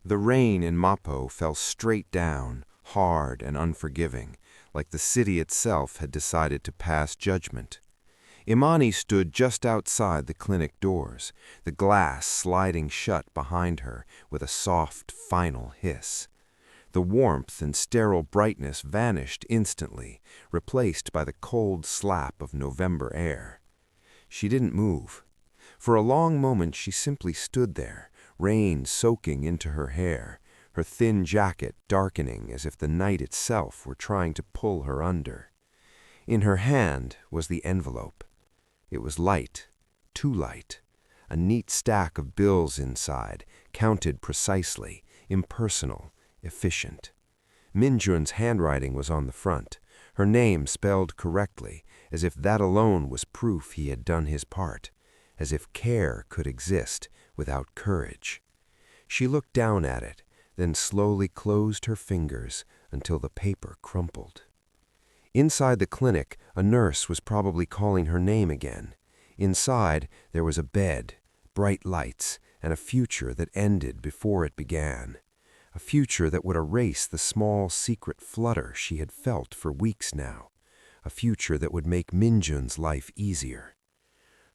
The rain in Mapo fell straight down, hard and unforgiving, like the city itself had decided to pass judgment. Imani stood just outside the clinic doors, the glass sliding shut behind her with a soft, final hiss. The warmth and sterile brightness vanished instantly, replaced by the cold slap of November air. She didn't move. For a long moment she simply stood there, rain soaking into her hair, her thin jacket darkening as if the night itself were trying to pull her under. In her hand was the envelope. It was light, too light, a neat stack of bills inside, counted precisely, impersonal, efficient. Minjun's handwriting was on the front, her name spelled correctly, as if that alone was proof he had done his part, as if care could exist without courage. She looked down at it, then slowly closed her fingers until the paper crumpled. Inside the clinic, a nurse was probably calling her name again. Inside, there was a bed, bright lights, and a future that ended before it began. A future that would erase the small, secret flutter she had felt for weeks now. A future that would make Minjun's life easier.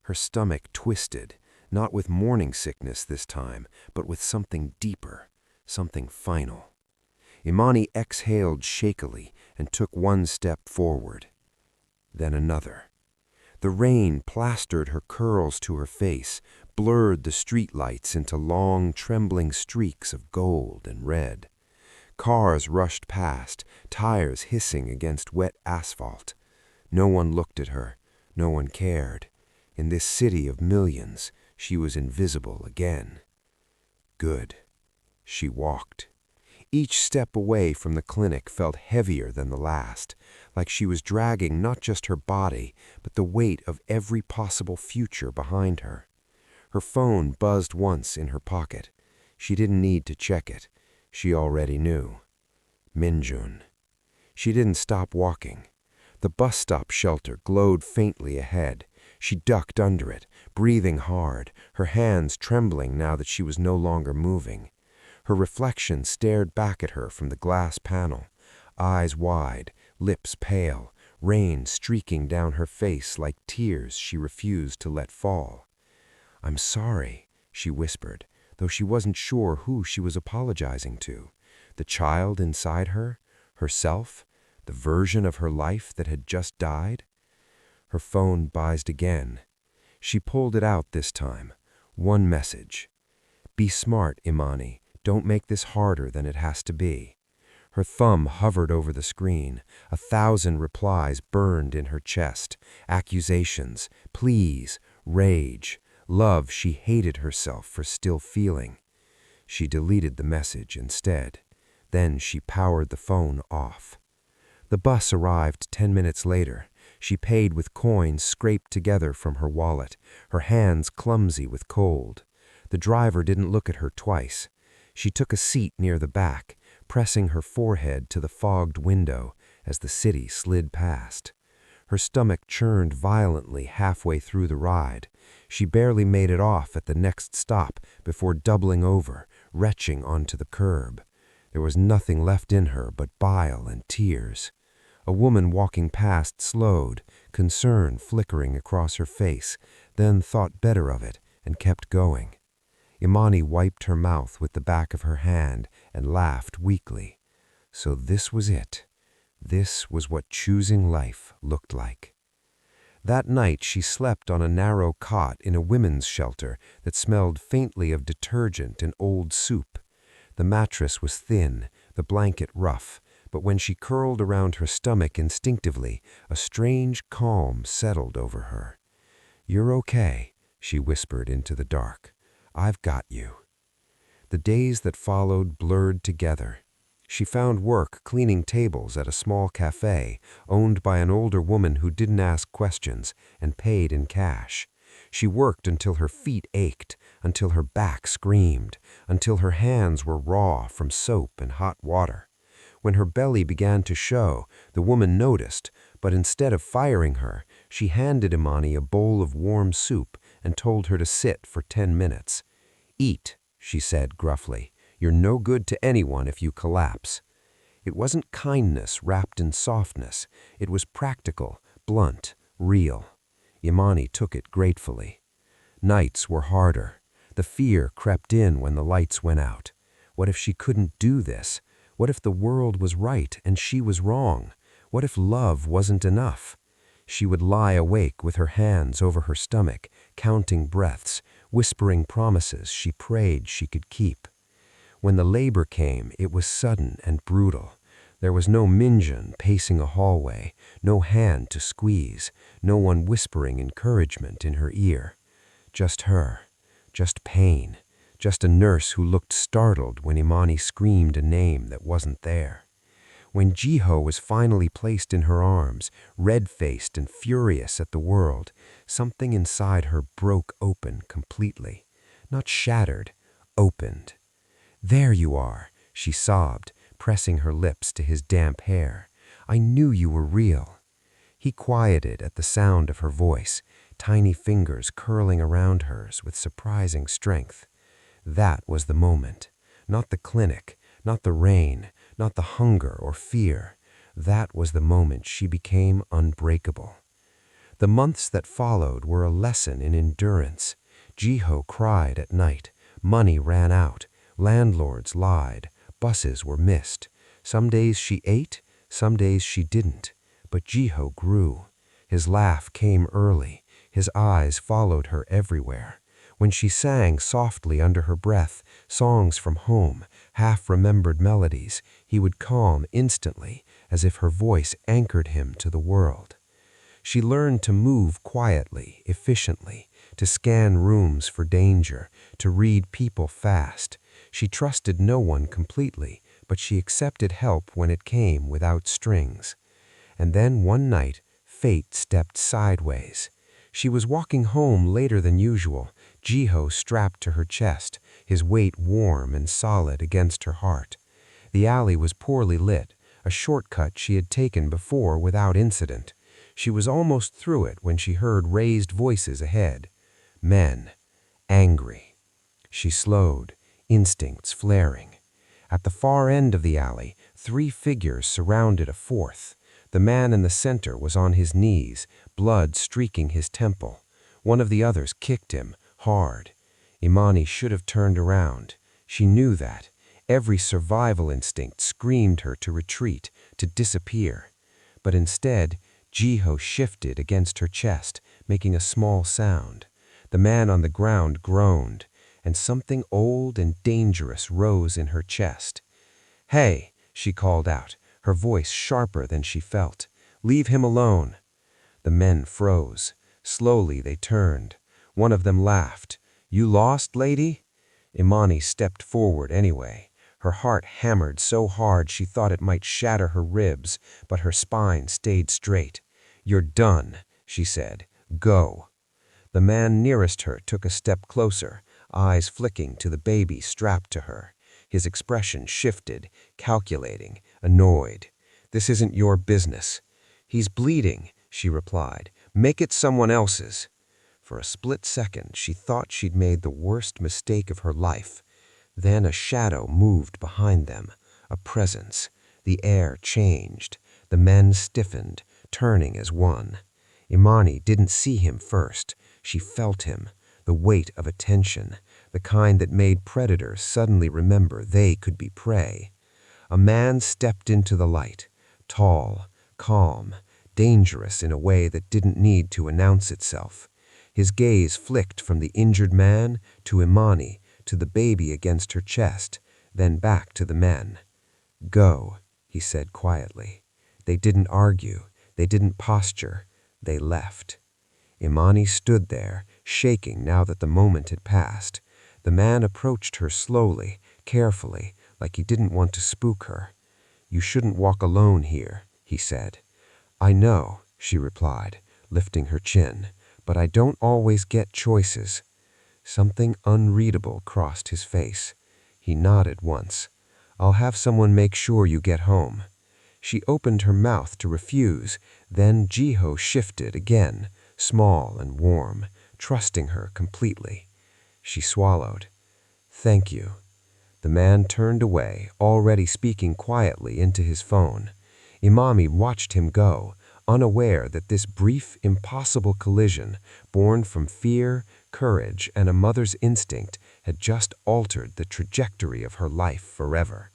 Her stomach twisted, not with morning sickness this time, but with something deeper, something final. Imani exhaled shakily and took one step forward. Then another. The rain plastered her curls to her face, blurred the streetlights into long, trembling streaks of gold and red. Cars rushed past, tires hissing against wet asphalt. No one looked at her. No one cared. In this city of millions, she was invisible again. Good. She walked. Each step away from the clinic felt heavier than the last, like she was dragging not just her body, but the weight of every possible future behind her. Her phone buzzed once in her pocket. She didn't need to check it. She already knew. Minjun. She didn't stop walking. The bus stop shelter glowed faintly ahead. She ducked under it, breathing hard, her hands trembling now that she was no longer moving. Her reflection stared back at her from the glass panel, eyes wide, lips pale, rain streaking down her face like tears she refused to let fall. "I'm sorry," she whispered, though she wasn't sure who she was apologizing to. The child inside her? Herself? The version of her life that had just died? Her phone buzzed again. She pulled it out this time. One message. "Be smart, Imani. Don't make this harder than it has to be." Her thumb hovered over the screen. 1,000 replies burned in her chest. Accusations, pleas, rage, love she hated herself for still feeling. She deleted the message instead. Then she powered the phone off. The bus arrived 10 minutes later. She paid with coins scraped together from her wallet, her hands clumsy with cold. The driver didn't look at her twice. She took a seat near the back, pressing her forehead to the fogged window as the city slid past. Her stomach churned violently halfway through the ride. She barely made it off at the next stop before doubling over, retching onto the curb. There was nothing left in her but bile and tears. A woman walking past slowed, concern flickering across her face, then thought better of it and kept going. Imani wiped her mouth with the back of her hand and laughed weakly. So this was it. This was what choosing life looked like. That night she slept on a narrow cot in a women's shelter that smelled faintly of detergent and old soup. The mattress was thin, the blanket rough, but when she curled around her stomach instinctively, a strange calm settled over her. "You're okay," she whispered into the dark. "I've got you." The days that followed blurred together. She found work cleaning tables at a small cafe owned by an older woman who didn't ask questions and paid in cash. She worked until her feet ached, until her back screamed, until her hands were raw from soap and hot water. When her belly began to show, the woman noticed, but instead of firing her, she handed Imani a bowl of warm soup and told her to sit for 10 minutes. "Eat," she said gruffly. You're no good to anyone if you collapse. It wasn't kindness wrapped in softness. It was practical, blunt, real. Imani took it gratefully. Nights were harder. The fear crept in when the lights went out. What if she couldn't do this? What if the world was right and she was wrong? What if love wasn't enough? She would lie awake with her hands over her stomach, counting breaths, whispering promises she prayed she could keep. When the labor came, it was sudden and brutal. There was no Minjun pacing a hallway, no hand to squeeze, no one whispering encouragement in her ear. Just her, just pain, just a nurse who looked startled when Imani screamed a name that wasn't there. When Jiho was finally placed in her arms, red-faced and furious at the world, something inside her broke open completely. Not shattered, opened. "There you are," she sobbed, pressing her lips to his damp hair. "I knew you were real." He quieted at the sound of her voice, tiny fingers curling around hers with surprising strength. That was the moment. Not the clinic, not the rain, not the hunger or fear. That was the moment she became unbreakable. The months that followed were a lesson in endurance. Jiho cried at night. Money ran out. Landlords lied. Buses were missed. Some days she ate, some days she didn't. But Jiho grew. His laugh came early. His eyes followed her everywhere. When she sang softly under her breath, songs from home, half-remembered melodies, he would calm instantly, as if her voice anchored him to the world. She learned to move quietly, efficiently, to scan rooms for danger, to read people fast. She trusted no one completely, but she accepted help when it came without strings. And then one night, fate stepped sideways. She was walking home later than usual, Jiho strapped to her chest, his weight warm and solid against her heart. The alley was poorly lit, a shortcut she had taken before without incident. She was almost through it when she heard raised voices ahead. Men. Angry. She slowed, instincts flaring. At the far end of the alley, 3 figures surrounded a 4th. The man in the center was on his knees, blood streaking his temple. One of the others kicked him, hard. Imani should have turned around. She knew that. Every survival instinct screamed her to retreat, to disappear. But instead, Jiho shifted against her chest, making a small sound. The man on the ground groaned, and something old and dangerous rose in her chest. "Hey," she called out, her voice sharper than she felt. "Leave him alone." The men froze. Slowly they turned. One of them laughed. "You lost, lady?" Imani stepped forward anyway. Her heart hammered so hard she thought it might shatter her ribs, but her spine stayed straight. "You're done," she said. "Go." The man nearest her took a step closer, eyes flicking to the baby strapped to her. His expression shifted, calculating, annoyed. "This isn't your business." "He's bleeding," she replied. "Make it someone else's." For a split second, she thought she'd made the worst mistake of her life. Then a shadow moved behind them, a presence. The air changed. The men stiffened, turning as one. Imani didn't see him first. She felt him, the weight of attention, the kind that made predators suddenly remember they could be prey. A man stepped into the light, tall, calm, dangerous in a way that didn't need to announce itself. His gaze flicked from the injured man to Imani, to the baby against her chest, then back to the men. "Go," he said quietly. They didn't argue. They didn't posture. They left. Imani stood there, shaking now that the moment had passed. The man approached her slowly, carefully, like he didn't want to spook her. "You shouldn't walk alone here," he said. "I know," she replied, lifting her chin, "but I don't always get choices." Something unreadable crossed his face. He nodded once. "I'll have someone make sure you get home." She opened her mouth to refuse, then Jiho shifted again, small and warm, trusting her completely. She swallowed. "Thank you." The man turned away, already speaking quietly into his phone. Imani watched him go, unaware that this brief, impossible collision, born from fear, courage, and a mother's instinct, had just altered the trajectory of her life forever.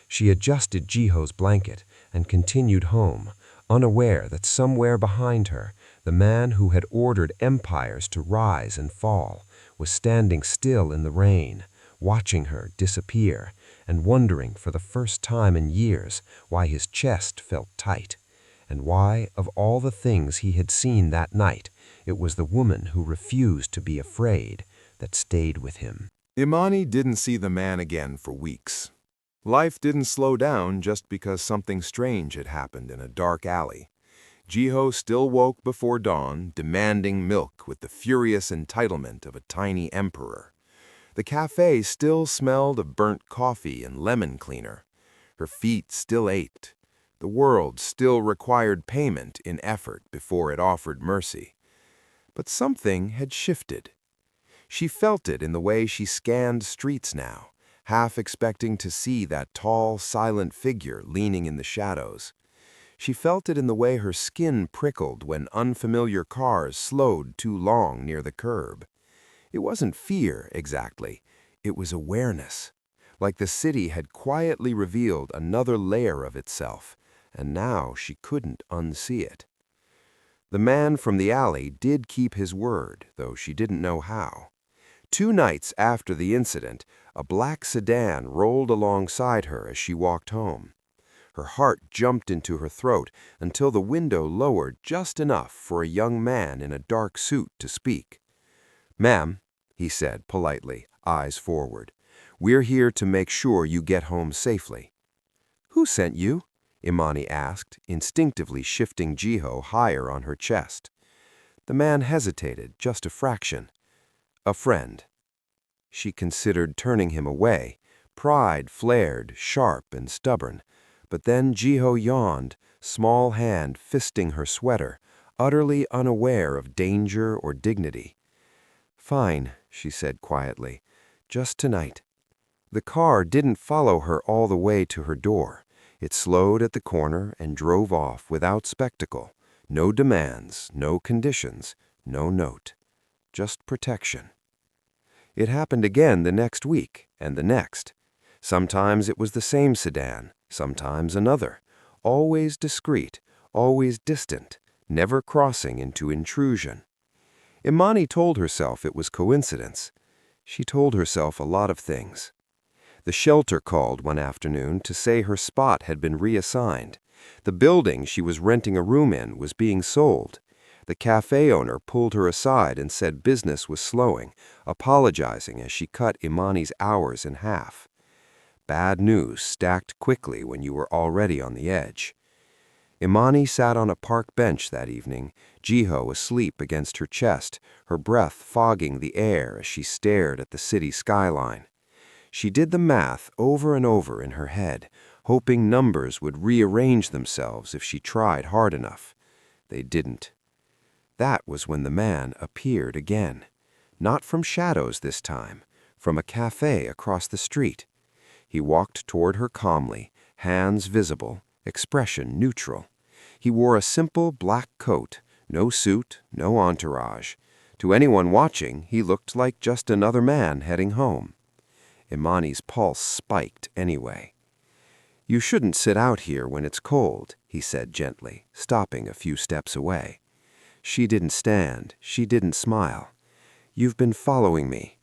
She adjusted Jiho's blanket and continued home, unaware that somewhere behind her, the man who had ordered empires to rise and fall was standing still in the rain, watching her disappear and wondering for the first time in years why his chest felt tight, and why, of all the things he had seen that night, it was the woman who refused to be afraid that stayed with him. Imani didn't see the man again for weeks. Life didn't slow down just because something strange had happened in a dark alley. Jiho still woke before dawn, demanding milk with the furious entitlement of a tiny emperor. The cafe still smelled of burnt coffee and lemon cleaner. Her feet still ached. The world still required payment in effort before it offered mercy. But something had shifted. She felt it in the way she scanned streets now, half expecting to see that tall, silent figure leaning in the shadows. She felt it in the way her skin prickled when unfamiliar cars slowed too long near the curb. It wasn't fear, exactly. It was awareness. Like the city had quietly revealed another layer of itself, and now she couldn't unsee it. The man from the alley did keep his word, though she didn't know how. 2 nights after the incident, a black sedan rolled alongside her as she walked home. Her heart jumped into her throat until the window lowered just enough for a young man in a dark suit to speak. "Ma'am," he said politely, eyes forward, "we're here to make sure you get home safely." "Who sent you?" Imani asked, instinctively shifting Jiho higher on her chest. The man hesitated just a fraction. "A friend." She considered turning him away. Pride flared, sharp and stubborn. But then Jiho yawned, small hand fisting her sweater, utterly unaware of danger or dignity. "Fine," she said quietly. "Just tonight." The car didn't follow her all the way to her door. It slowed at the corner and drove off without spectacle. No demands, no conditions, no note. Just protection. It happened again the next week, and the next. Sometimes it was the same sedan, sometimes another. Always discreet, always distant, never crossing into intrusion. Imani told herself it was coincidence. She told herself a lot of things. The shelter called one afternoon to say her spot had been reassigned. The building she was renting a room in was being sold. The cafe owner pulled her aside and said business was slowing, apologizing as she cut Imani's hours in half. Bad news stacked quickly when you were already on the edge. Imani sat on a park bench that evening, Jiho asleep against her chest, her breath fogging the air as she stared at the city skyline. She did the math over and over in her head, hoping numbers would rearrange themselves if she tried hard enough. They didn't. That was when the man appeared again. Not from shadows this time, from a cafe across the street. He walked toward her calmly, hands visible, expression neutral. He wore a simple black coat, no suit, no entourage. To anyone watching, he looked like just another man heading home. Imani's pulse spiked anyway. "You shouldn't sit out here when it's cold," he said gently, stopping a few steps away. She didn't stand, she didn't smile. "You've been following me."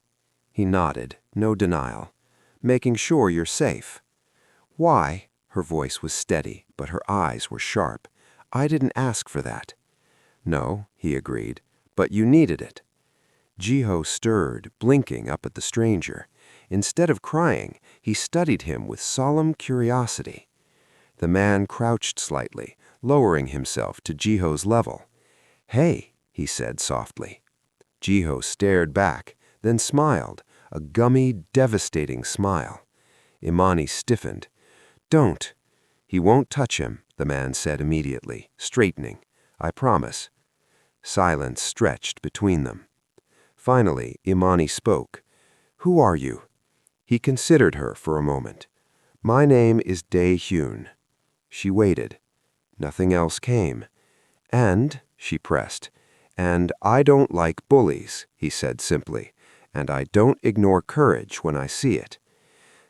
He nodded, no denial. "Making sure you're safe." "Why?" Her voice was steady, but her eyes were sharp. "I didn't ask for that." "No," he agreed, "but you needed it." Jiho stirred, blinking up at the stranger. Instead of crying, he studied him with solemn curiosity. The man crouched slightly, lowering himself to Jiho's level. "Hey," he said softly. Jiho stared back, then smiled, a gummy, devastating smile. Imani stiffened. "Don't." "He won't touch him," the man said immediately, straightening. "I promise." Silence stretched between them. Finally, Imani spoke. "Who are you?" He considered her for a moment. "My name is Dae-hyun." She waited. Nothing else came. "And," she pressed, "and I don't like bullies," he said simply, "and I don't ignore courage when I see it."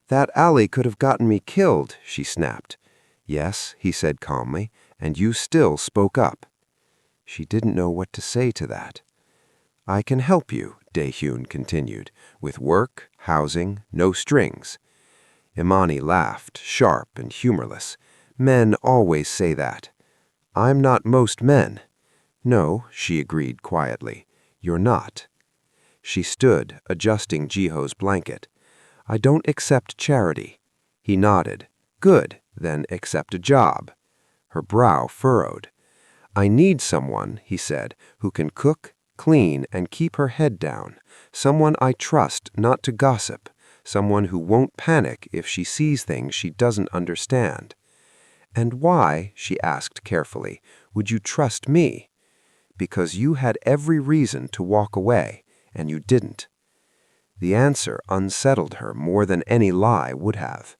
"That alley could have gotten me killed," she snapped. "Yes," he said calmly, "and you still spoke up." She didn't know what to say to that. "I can help you," Dae-hyun continued, "with work, housing, no strings." Imani laughed, sharp and humorless. "Men always say that." "I'm not most men." "No," she agreed quietly, "you're not." She stood, adjusting Jiho's blanket. "I don't accept charity." He nodded. "Good, then accept a job." Her brow furrowed. "I need someone," he said, "who can cook, clean, and keep her head down. Someone I trust not to gossip. Someone who won't panic if she sees things she doesn't understand." "And why," she asked carefully, "would you trust me?" "Because you had every reason to walk away, and you didn't." The answer unsettled her more than any lie would have.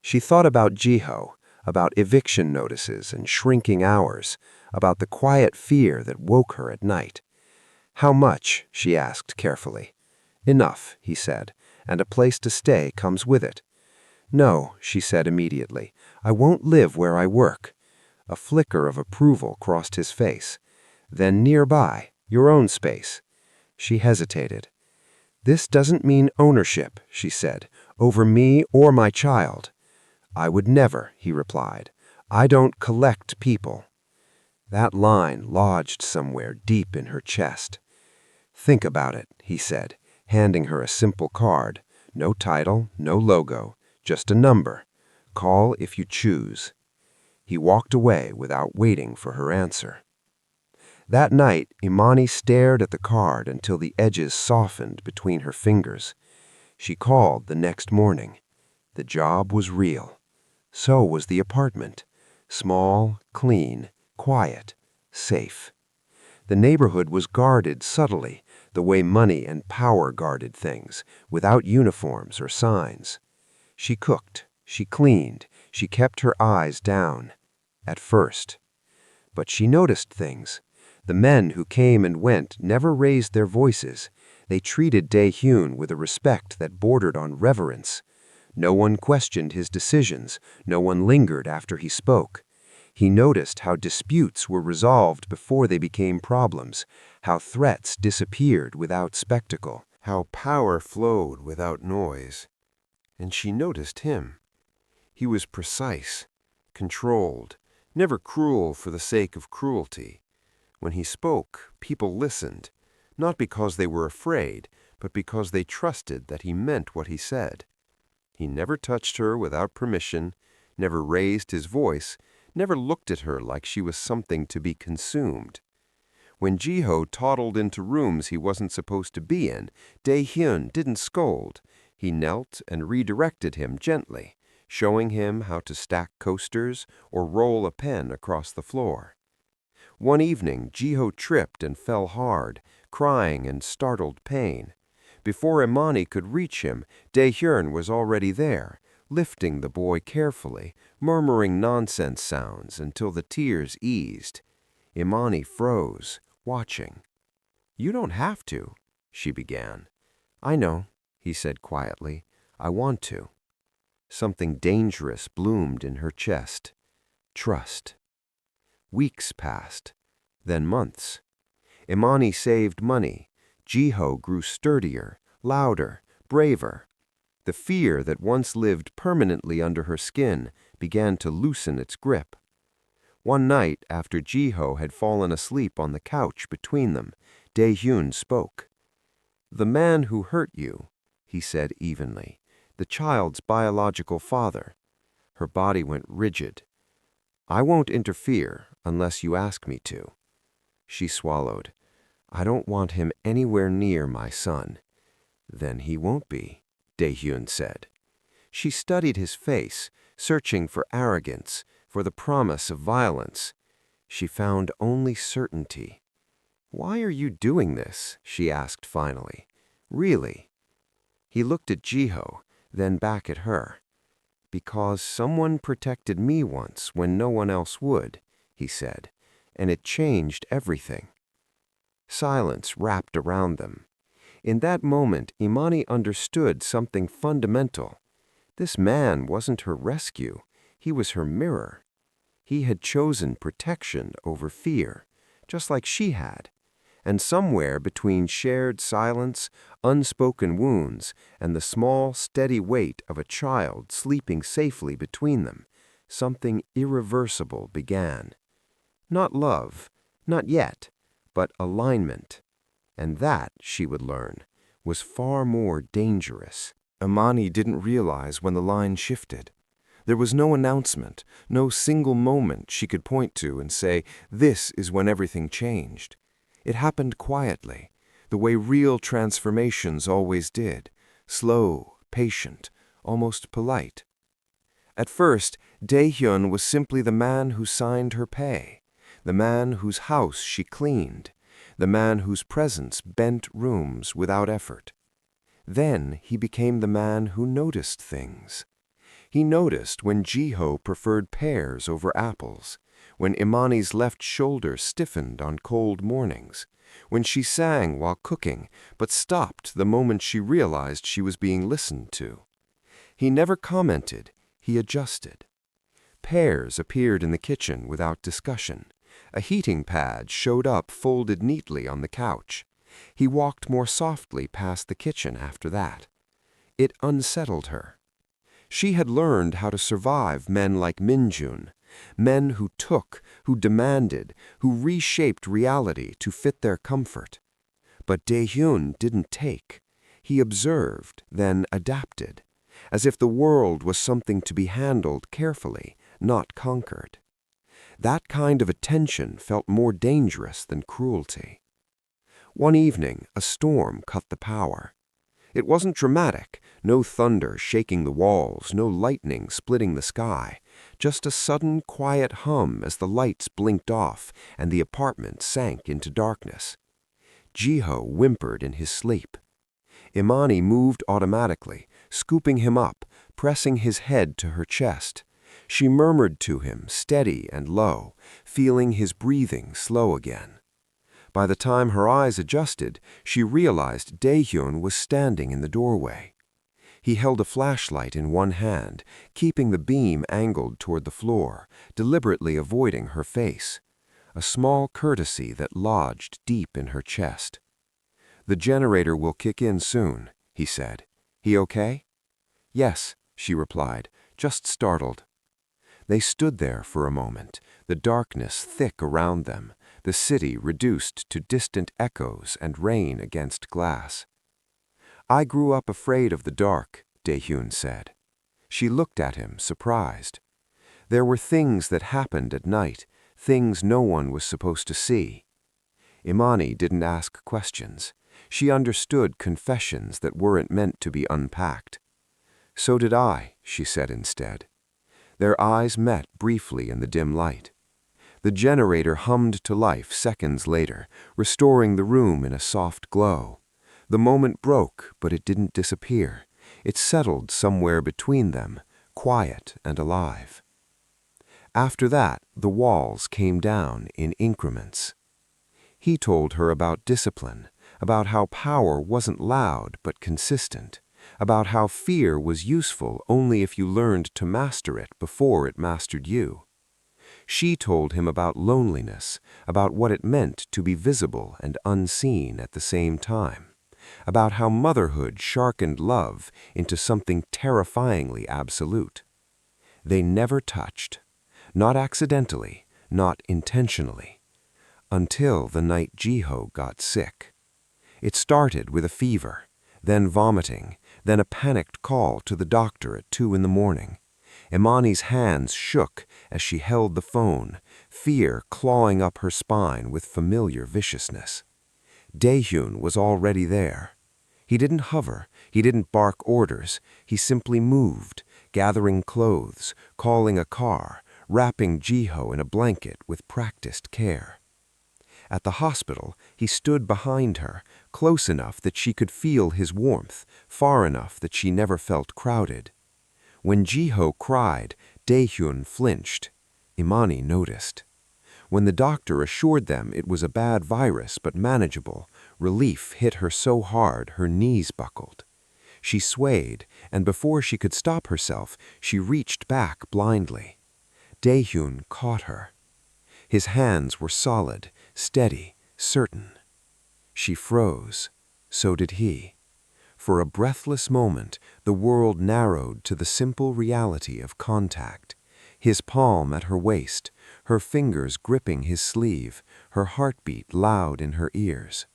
She thought about Jiho, about eviction notices and shrinking hours, about the quiet fear that woke her at night. "How much?" she asked carefully. "Enough," he said, "and a place to stay comes with it." "No," she said immediately, "I won't live where I work." A flicker of approval crossed his face. "Then nearby, your own space." She hesitated. "This doesn't mean ownership," she said, "over me or my child." "I would never," he replied. "I don't collect people." That line lodged somewhere deep in her chest. "Think about it," he said, handing her a simple card. No title, no logo, just a number. "Call if you choose." He walked away without waiting for her answer. That night, Imani stared at the card until the edges softened between her fingers. She called the next morning. The job was real. So was the apartment. Small, clean, quiet, safe. The neighborhood was guarded subtly, the way money and power guarded things, without uniforms or signs. She cooked, she cleaned, she kept her eyes down. At first. But she noticed things. The men who came and went never raised their voices. They treated Dae-hyun with a respect that bordered on reverence. No one questioned his decisions. No one lingered after he spoke. He noticed how disputes were resolved before they became problems, how threats disappeared without spectacle, how power flowed without noise. And she noticed him. He was precise, controlled, never cruel for the sake of cruelty. When he spoke, people listened, not because they were afraid, but because they trusted that he meant what he said. He never touched her without permission, never raised his voice, never looked at her like she was something to be consumed. When Jiho toddled into rooms he wasn't supposed to be in, Dae-hyun didn't scold. He knelt and redirected him gently, showing him how to stack coasters or roll a pen across the floor. One evening, Jiho tripped and fell hard, crying in startled pain. Before Imani could reach him, Dae-hyun was already there, lifting the boy carefully, murmuring nonsense sounds until the tears eased. Imani froze, watching. "You don't have to," she began. "I know," he said quietly. "I want to." Something dangerous bloomed in her chest. Trust. Weeks passed, then months. Imani saved money. Jiho grew sturdier, louder, braver. The fear that once lived permanently under her skin began to loosen its grip. One night, after Jiho had fallen asleep on the couch between them, Dae-hyun spoke. "The man who hurt you," he said evenly, "the child's biological father." Her body went rigid. "I won't interfere unless you ask me to." She swallowed. "I don't want him anywhere near my son." "Then he won't be," Dae-hyun said. She studied his face, searching for arrogance, for the promise of violence. She found only certainty. "Why are you doing this?" she asked finally. "Really?" He looked at Jiho, then back at her. "Because someone protected me once when no one else would," he said, "and it changed everything." Silence wrapped around them. In that moment, Imani understood something fundamental. This man wasn't her rescue. He was her mirror. He had chosen protection over fear, just like she had. And somewhere between shared silence, unspoken wounds, and the small, steady weight of a child sleeping safely between them, something irreversible began. Not love, not yet, but alignment. And that, she would learn, was far more dangerous. Imani didn't realize when the line shifted. There was no announcement, no single moment she could point to and say, "This is when everything changed." It happened quietly, the way real transformations always did, slow, patient, almost polite. At first, Dae-hyun was simply the man who signed her pay, the man whose house she cleaned, the man whose presence bent rooms without effort. Then he became the man who noticed things. He noticed when Ji-ho preferred pears over apples, when Imani's left shoulder stiffened on cold mornings, when she sang while cooking but stopped the moment she realized she was being listened to. He never commented, he adjusted. Pears appeared in the kitchen without discussion. A heating pad showed up folded neatly on the couch. He walked more softly past the kitchen after that. It unsettled her. She had learned how to survive men like Minjun, men who took, who demanded, who reshaped reality to fit their comfort. But Dae-hyun didn't take. He observed, then adapted, as if the world was something to be handled carefully, not conquered. That kind of attention felt more dangerous than cruelty. One evening, a storm cut the power. It wasn't dramatic, no thunder shaking the walls, no lightning splitting the sky, just a sudden quiet hum as the lights blinked off and the apartment sank into darkness. Ji-ho whimpered in his sleep. Imani moved automatically, scooping him up, pressing his head to her chest. She murmured to him, steady and low, feeling his breathing slow again. By the time her eyes adjusted, she realized Dae-hyun was standing in the doorway. He held a flashlight in one hand, keeping the beam angled toward the floor, deliberately avoiding her face. A small courtesy that lodged deep in her chest. "The generator will kick in soon," he said. "He okay?" "Yes," she replied, just startled. They stood there for a moment, the darkness thick around them, the city reduced to distant echoes and rain against glass. "I grew up afraid of the dark," Dae-hyun said. She looked at him, surprised. There were things that happened at night, things no one was supposed to see. Imani didn't ask questions. She understood confessions that weren't meant to be unpacked. "So did I," she said instead. Their eyes met briefly in the dim light. The generator hummed to life seconds later, restoring the room in a soft glow. The moment broke, but it didn't disappear. It settled somewhere between them, quiet and alive. After that, the walls came down in increments. He told her about discipline, about how power wasn't loud but consistent, about how fear was useful only if you learned to master it before it mastered you. She told him about loneliness, about what it meant to be visible and unseen at the same time, about how motherhood sharpened love into something terrifyingly absolute. They never touched, not accidentally, not intentionally, until the night Ji-ho got sick. It started with a fever, then vomiting, then a panicked call to the doctor at 2 a.m. Imani's hands shook as she held the phone, fear clawing up her spine with familiar viciousness. Dae-hyun was already there. He didn't hover, he didn't bark orders, he simply moved, gathering clothes, calling a car, wrapping Ji-ho in a blanket with practiced care. At the hospital, he stood behind her, close enough that she could feel his warmth, far enough that she never felt crowded. When Jiho cried, Daehyun flinched. Imani noticed. When the doctor assured them it was a bad virus but manageable, relief hit her so hard her knees buckled. She swayed, and before she could stop herself, she reached back blindly. Daehyun caught her. His hands were solid, steady, certain. She froze. So did he. For a breathless moment, the world narrowed to the simple reality of contact. His palm at her waist, her fingers gripping his sleeve, her heartbeat loud in her ears.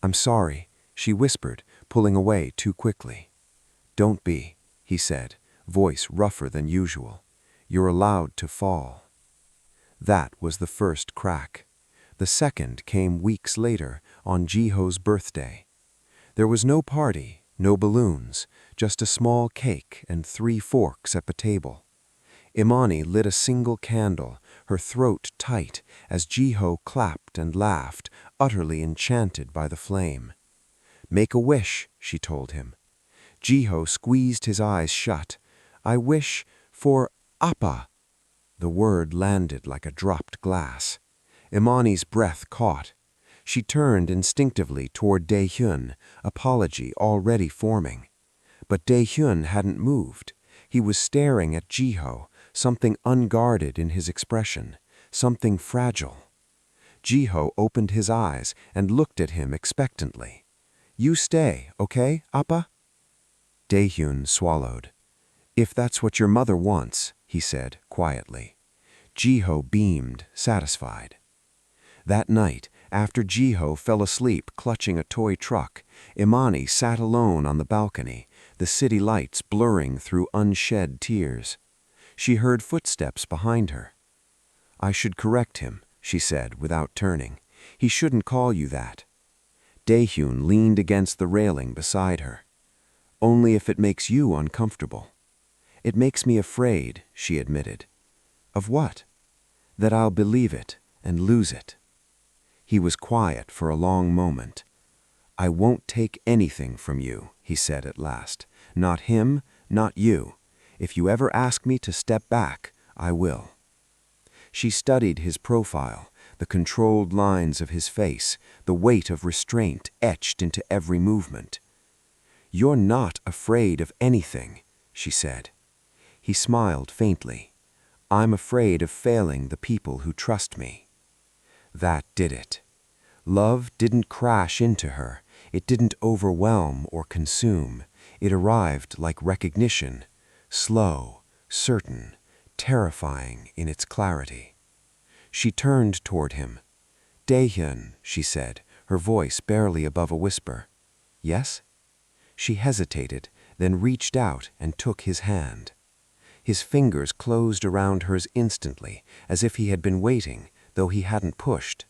"I'm sorry," she whispered, pulling away too quickly. "Don't be," he said, voice rougher than usual. "You're allowed to fall." That was the first crack. The second came weeks later, on Jiho's birthday. There was no party, no balloons, just a small cake and 3 forks at the table. Imani lit a single candle, her throat tight, as Jiho clapped and laughed, utterly enchanted by the flame. "Make a wish," she told him. Jiho squeezed his eyes shut. "I wish for Appa." The word landed like a dropped glass. Imani's breath caught. She turned instinctively toward Daehyun, apology already forming. But Daehyun hadn't moved. He was staring at Jiho, something unguarded in his expression, something fragile. Jiho opened his eyes and looked at him expectantly. "You stay, okay, Appa?" Daehyun swallowed. "If that's what your mother wants," he said quietly. Jiho beamed, satisfied. That night, after Jiho fell asleep clutching a toy truck, Imani sat alone on the balcony, the city lights blurring through unshed tears. She heard footsteps behind her. "I should correct him," she said without turning. "He shouldn't call you that." Daehyun leaned against the railing beside her. "Only if it makes you uncomfortable." "It makes me afraid," she admitted. "Of what?" "That I'll believe it and lose it." He was quiet for a long moment. "I won't take anything from you," he said at last. "Not him, not you. If you ever ask me to step back, I will." She studied his profile, the controlled lines of his face, the weight of restraint etched into every movement. "You're not afraid of anything," she said. He smiled faintly. "I'm afraid of failing the people who trust me." That did it. Love didn't crash into her. It didn't overwhelm or consume. It arrived like recognition, slow, certain, terrifying in its clarity. She turned toward him. "Daehyun," she said, her voice barely above a whisper. "Yes?" She hesitated, then reached out and took his hand. His fingers closed around hers instantly, as if he had been waiting, though he hadn't pushed.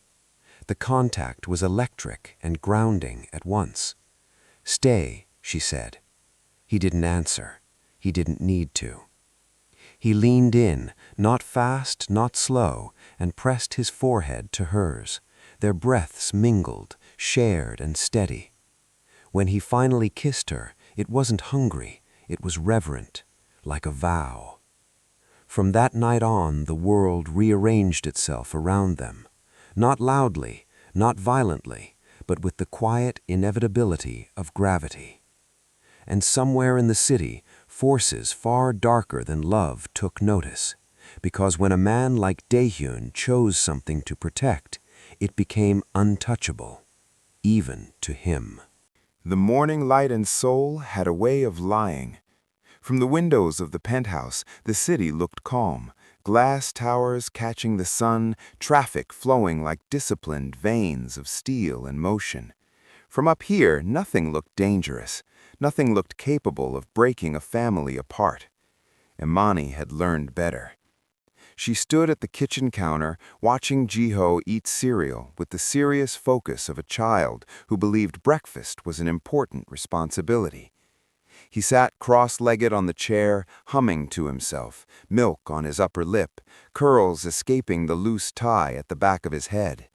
The contact was electric and grounding at once. "Stay," she said. He didn't answer. He didn't need to. He leaned in, not fast, not slow, and pressed his forehead to hers. Their breaths mingled, shared and steady. When he finally kissed her, it wasn't hungry, it was reverent, like a vow. From that night on, the world rearranged itself around them. Not loudly, not violently, but with the quiet inevitability of gravity. And somewhere in the city, forces far darker than love took notice, because when a man like Daehyun chose something to protect, it became untouchable, even to him. The morning light and soul had a way of lying. From the windows of the penthouse, the city looked calm, glass towers catching the sun, traffic flowing like disciplined veins of steel in motion. From up here, nothing looked dangerous, nothing looked capable of breaking a family apart. Imani had learned better. She stood at the kitchen counter, watching Jiho eat cereal with the serious focus of a child who believed breakfast was an important responsibility. He sat cross-legged on the chair, humming to himself, milk on his upper lip, curls escaping the loose tie at the back of his head.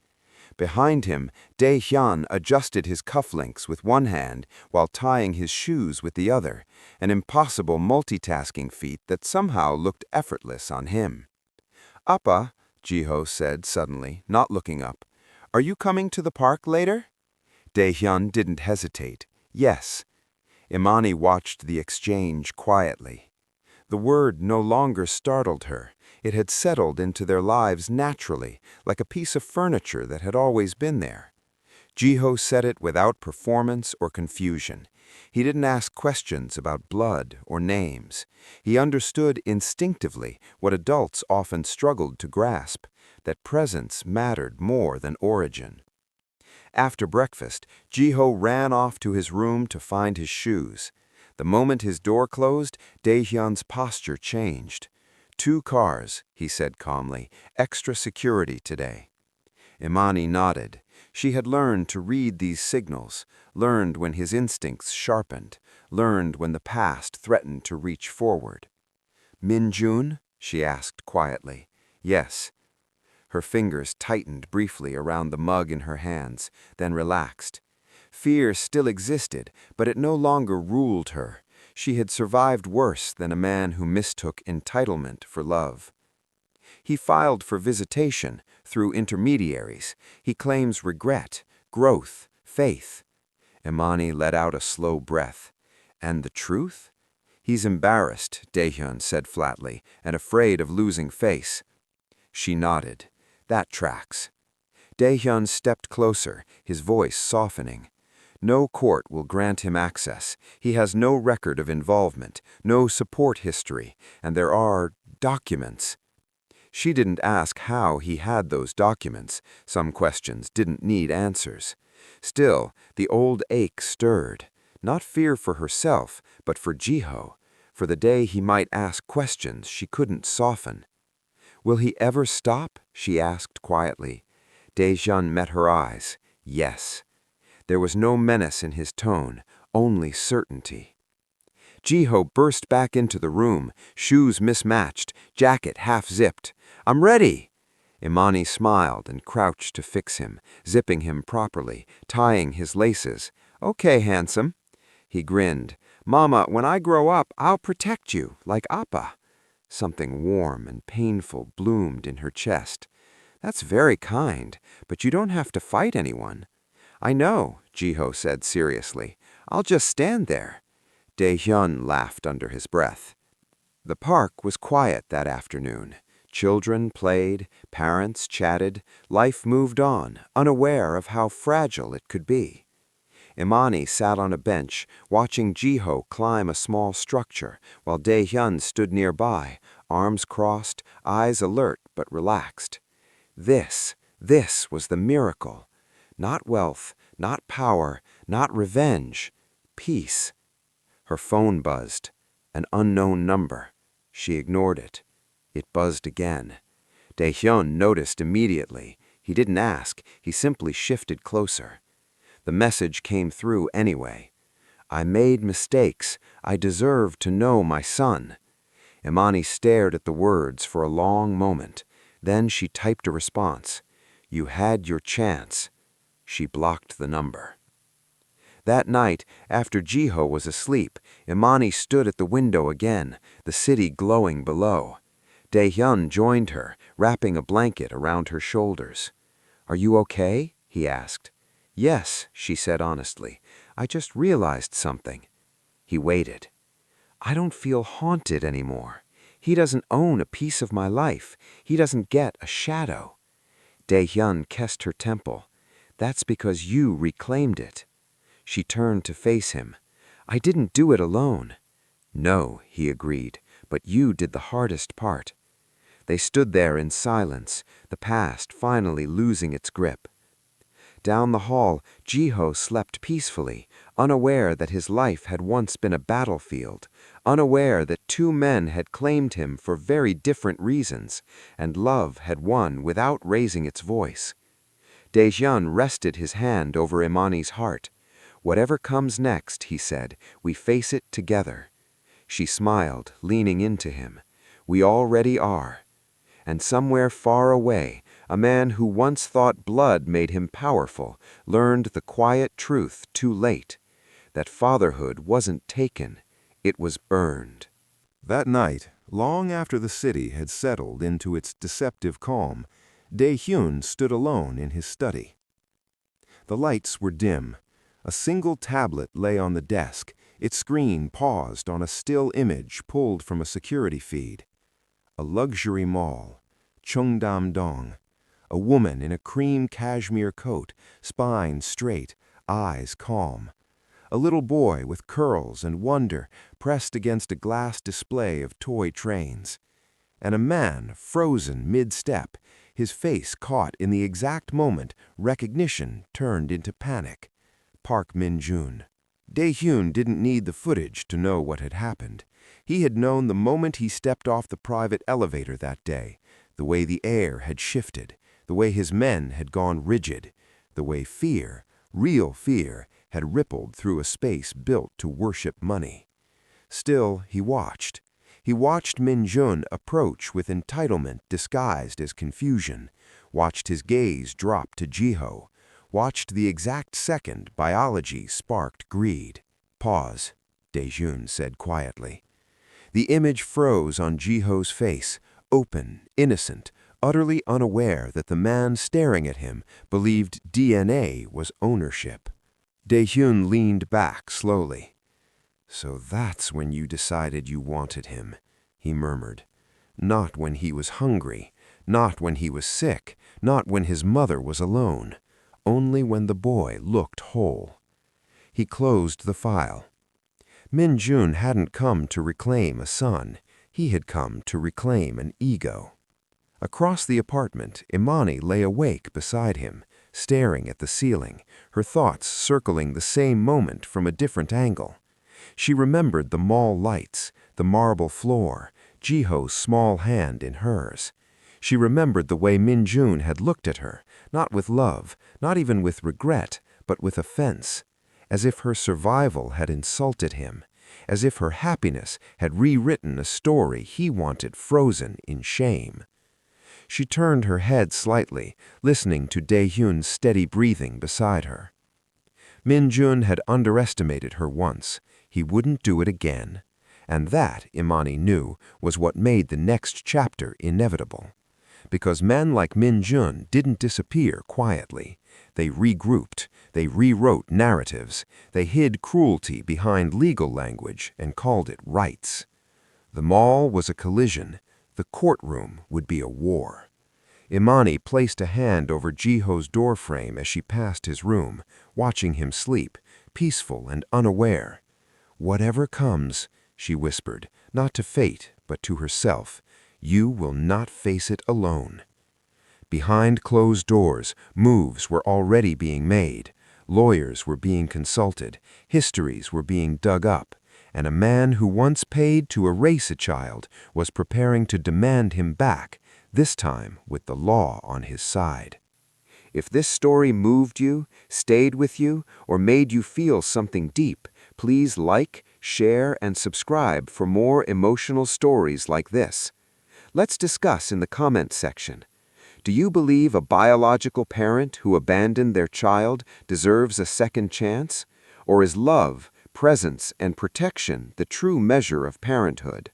Behind him, Dae-hyun adjusted his cufflinks with one hand while tying his shoes with the other, an impossible multitasking feat that somehow looked effortless on him. "Appa," Ji-ho said suddenly, not looking up, "are you coming to the park later?" Dae-hyun didn't hesitate. "Yes." Imani watched the exchange quietly. The word no longer startled her. It had settled into their lives naturally, like a piece of furniture that had always been there. Ji-ho said it without performance or confusion. He didn't ask questions about blood or names. He understood instinctively what adults often struggled to grasp, that presence mattered more than origin. After breakfast, Ji-ho ran off to his room to find his shoes. The moment his door closed, Dae-hyun's posture changed. "2 cars," he said calmly, "extra security today." Imani nodded. She had learned to read these signals, learned when his instincts sharpened, learned when the past threatened to reach forward. "Min-jun?" she asked quietly. "Yes." Her fingers tightened briefly around the mug in her hands, then relaxed. Fear still existed, but it no longer ruled her. She had survived worse than a man who mistook entitlement for love. He filed for visitation through intermediaries. He claims regret, growth, faith. Imani let out a slow breath. "And the truth?" "He's embarrassed," Dae-hyun said flatly, "and afraid of losing face." She nodded. "That tracks." Dae-hyun stepped closer, his voice softening. "No court will grant him access. He has no record of involvement, no support history, and there are documents." She didn't ask how he had those documents. Some questions didn't need answers. Still, the old ache stirred. Not fear for herself, but for Ji-ho, for the day he might ask questions she couldn't soften. "Will he ever stop?" she asked quietly. Dae-hyun met her eyes. Yes. There was no menace in his tone, only certainty. Ji-ho burst back into the room, shoes mismatched, jacket half-zipped. "I'm ready!" Imani smiled and crouched to fix him, zipping him properly, tying his laces. "Okay, handsome." He grinned. "Mama, when I grow up, I'll protect you, like Appa." Something warm and painful bloomed in her chest. "That's very kind, but you don't have to fight anyone." "I know," Ji-ho said seriously. "I'll just stand there." Dae-hyun laughed under his breath. The park was quiet that afternoon. Children played, parents chatted, life moved on, unaware of how fragile it could be. Imani sat on a bench, watching Ji-ho climb a small structure, while Dae-hyun stood nearby, arms crossed, eyes alert but relaxed. This was the miracle. Not wealth, not power, not revenge. Peace. Her phone buzzed. An unknown number. She ignored it. It buzzed again. Dae-hyun noticed immediately. He didn't ask, he simply shifted closer. The message came through anyway. "I made mistakes. I deserve to know my son." Imani stared at the words for a long moment. Then she typed a response. "You had your chance." She blocked the number. That night, after Ji-ho was asleep, Imani stood at the window again, the city glowing below. Dae-hyun joined her, wrapping a blanket around her shoulders. "Are you okay?" he asked. "Yes," she said honestly. "I just realized something." He waited. "I don't feel haunted anymore. He doesn't own a piece of my life. He doesn't get a shadow." Dae-hyun kissed her temple. "That's because you reclaimed it." She turned to face him. "I didn't do it alone." "No," he agreed, "but you did the hardest part." They stood there in silence, the past finally losing its grip. Down the hall, Ji-ho slept peacefully, unaware that his life had once been a battlefield, unaware that 2 men had claimed him for very different reasons, and love had won without raising its voice. Dae-hyun rested his hand over Imani's heart. "Whatever comes next," he said, "we face it together." She smiled, leaning into him. "We already are." And somewhere far away, A man who once thought blood made him powerful learned the quiet truth too late, that fatherhood wasn't taken, it was earned. That night, long after the city had settled into its deceptive calm, Dae-hyun stood alone in his study. The lights were dim. A single tablet lay on the desk, its screen paused on a still image pulled from a security feed. A luxury mall, Cheongdam-dong. A woman in a cream cashmere coat, spine straight, eyes calm. A little boy with curls and wonder pressed against a glass display of toy trains. And a man frozen mid-step, his face caught in the exact moment recognition turned into panic. Park Min-jun. Dae-hyun didn't need the footage to know what had happened. He had known the moment he stepped off the private elevator that day, the way the air had shifted, the way his men had gone rigid, the way fear, real fear, had rippled through a space built to worship money. Still, he watched. He watched Min-jun approach with entitlement disguised as confusion, watched his gaze drop to Jiho, watched the exact second biology sparked greed. Pause, Dae-hyun said quietly. The image froze on Jiho's face, open, innocent, utterly unaware that the man staring at him believed DNA was ownership. Dae-hyun leaned back slowly. "So that's when you decided you wanted him," he murmured. "Not when he was hungry, not when he was sick, not when his mother was alone. Only when the boy looked whole." He closed the file. Min-jun hadn't come to reclaim a son. He had come to reclaim an ego. Across the apartment, Imani lay awake beside him, staring at the ceiling, her thoughts circling the same moment from a different angle. She remembered the mall lights, the marble floor, Jiho's small hand in hers. She remembered the way Min-jun had looked at her, not with love, not even with regret, but with offense, as if her survival had insulted him, as if her happiness had rewritten a story he wanted frozen in shame. She turned her head slightly, listening to Dae-hyun's steady breathing beside her. Min-jun had underestimated her once. He wouldn't do it again. And that, Imani knew, was what made the next chapter inevitable. Because men like Min-jun didn't disappear quietly. They regrouped, they rewrote narratives, they hid cruelty behind legal language and called it rights. The mall was a collision. The courtroom would be a war. Imani placed a hand over Jiho's doorframe as she passed his room, watching him sleep, peaceful and unaware. "Whatever comes," she whispered, not to fate, but to herself, "you will not face it alone." Behind closed doors, moves were already being made. Lawyers were being consulted, histories were being dug up, and a man who once paid to erase a child was preparing to demand him back, this time with the law on his side. If this story moved you, stayed with you, or made you feel something deep, please like, share, and subscribe for more emotional stories like this. Let's discuss in the comments section. Do you believe a biological parent who abandoned their child deserves a second chance? Or is love, presence, and protection the true measure of parenthood?